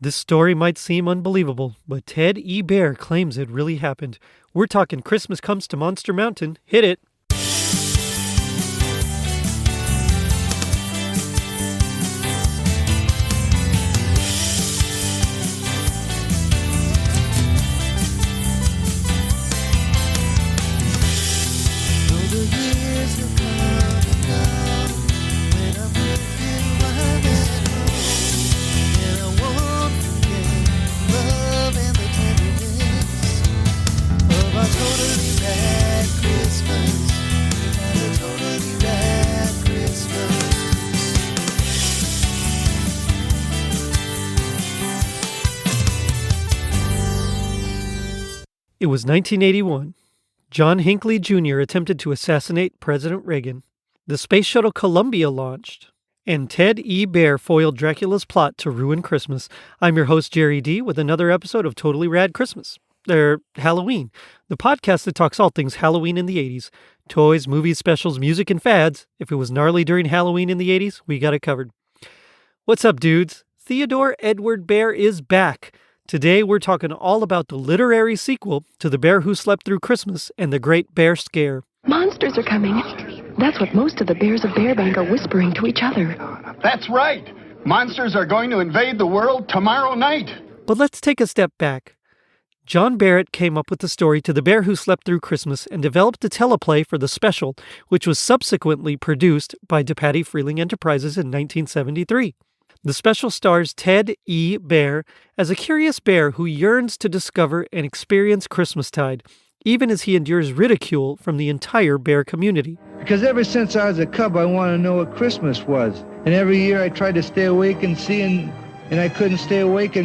This story might seem unbelievable, but Ted E. Bear claims it really happened. We're talking Christmas Comes to Monster Mountain. Hit it. It was 1981. John Hinckley Jr. attempted to assassinate President Reagan. The space shuttle Columbia launched, and Ted E. Bear foiled Dracula's plot to ruin Christmas. I'm your host, Jerry D., with another episode of Totally Rad Christmas. Halloween, the podcast that talks all things Halloween in the 80s. Toys, movies, specials, music, and fads. If it was gnarly during Halloween in the 80s, we got it covered. What's up, dudes? Theodore Edward Bear is back. Today, we're talking all about the literary sequel to The Bear Who Slept Through Christmas and the Great Bear Scare. Monsters are coming. That's what most of the bears of Bearbank are whispering to each other. That's right. Monsters are going to invade the world tomorrow night. But let's take a step back. John Barrett came up with the story to The Bear Who Slept Through Christmas and developed a teleplay for the special, which was subsequently produced by DePatie-Freleng Enterprises in 1973. The special stars Ted E. Bear as a curious bear who yearns to discover and experience Christmastide, even as he endures ridicule from the entire bear community. Because ever since I was a cub, I wanted to know what Christmas was. And every year I tried to stay awake and see, and I couldn't stay awake,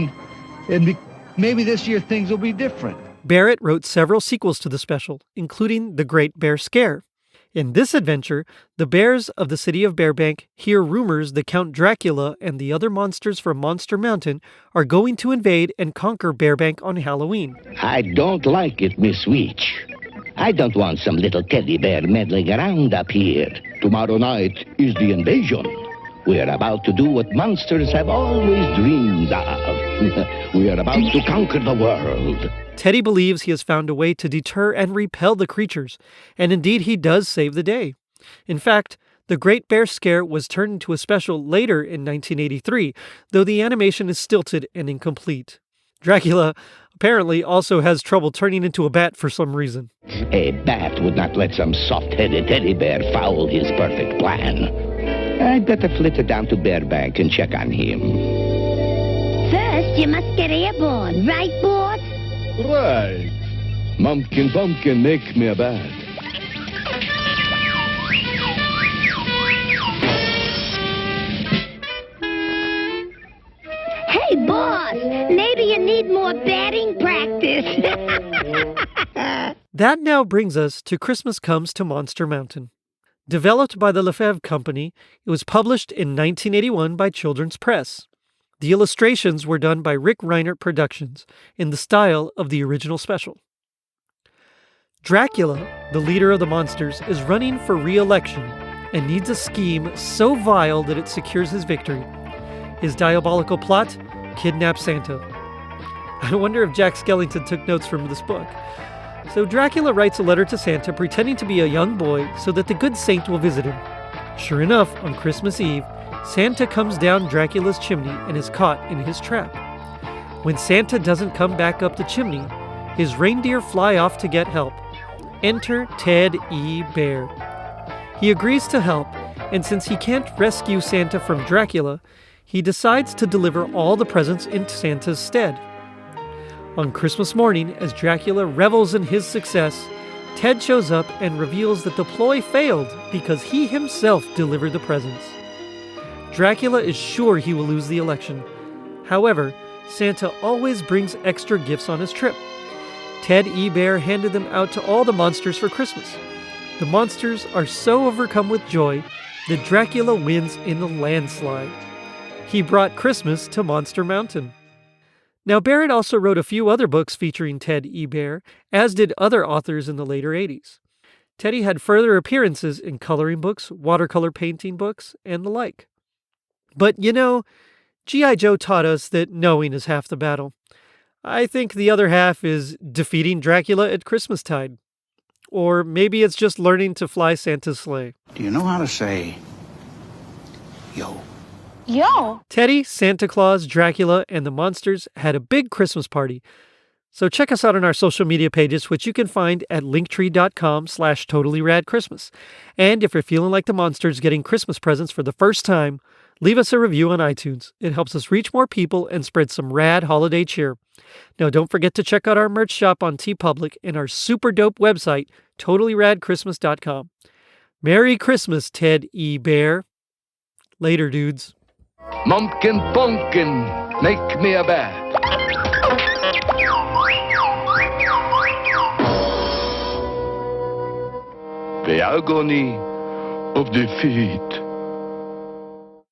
maybe this year things will be different. Barrett wrote several sequels to the special, including The Great Bear Scare. In this adventure, the bears of the city of Bearbank hear rumors that Count Dracula and the other monsters from Monster Mountain are going to invade and conquer Bearbank on Halloween. I don't like it, Miss Witch. I don't want some little teddy bear meddling around up here. Tomorrow night is the invasion. We're about to do what monsters have always dreamed of. We are about to conquer the world. Teddy believes he has found a way to deter and repel the creatures, and indeed he does save the day. In fact, The Great Bear Scare was turned into a special later in 1983, though the animation is stilted and incomplete. Dracula apparently also has trouble turning into a bat for some reason. A bat would not let some soft-headed teddy bear foul his perfect plan. I'd better flit it down to Bearbank and check on him. First, you must get airborne, right, boss? Right. Mumpkin bumpkin, make me a bat. Hey, boss, maybe you need more batting practice. That now brings us to Christmas Comes to Monster Mountain. Developed by the Lefebvre Company, it was published in 1981 by Children's Press. The illustrations were done by Rick Reinert Productions in the style of the original special. Dracula, the leader of the monsters, is running for re-election and needs a scheme so vile that it secures his victory. His diabolical plot? Kidnap Santa. I wonder if Jack Skellington took notes from this book. So Dracula writes a letter to Santa pretending to be a young boy so that the good saint will visit him. Sure enough, on Christmas Eve, Santa comes down Dracula's chimney and is caught in his trap. When Santa doesn't come back up the chimney, his reindeer fly off to get help. Enter Ted E. Bear. He agrees to help, and since he can't rescue Santa from Dracula, he decides to deliver all the presents in Santa's stead. On Christmas morning, as Dracula revels in his success, Ted shows up and reveals that the ploy failed because he himself delivered the presents. Dracula is sure he will lose the election. However, Santa always brings extra gifts on his trip. Ted E. Bear handed them out to all the monsters for Christmas. The monsters are so overcome with joy that Dracula wins in a landslide. He brought Christmas to Monster Mountain. Now, Barrett also wrote a few other books featuring Ted E. Bear, as did other authors in the later 80s. Teddy had further appearances in coloring books, watercolor painting books, and the like. But, G.I. Joe taught us that knowing is half the battle. I think the other half is defeating Dracula at Christmastide. Or maybe it's just learning to fly Santa's sleigh. Do you know how to say, yo? Yo! Teddy, Santa Claus, Dracula, and the monsters had a big Christmas party. So check us out on our social media pages, which you can find at linktree.com/totallyradchristmas. And if you're feeling like the monsters getting Christmas presents for the first time, leave us a review on iTunes. It helps us reach more people and spread some rad holiday cheer. Now, don't forget to check out our merch shop on TeePublic and our super dope website, totallyradchristmas.com. Merry Christmas, Ted E. Bear. Later, dudes. Mumpkin pumpkin, make me a bat. The agony of defeat.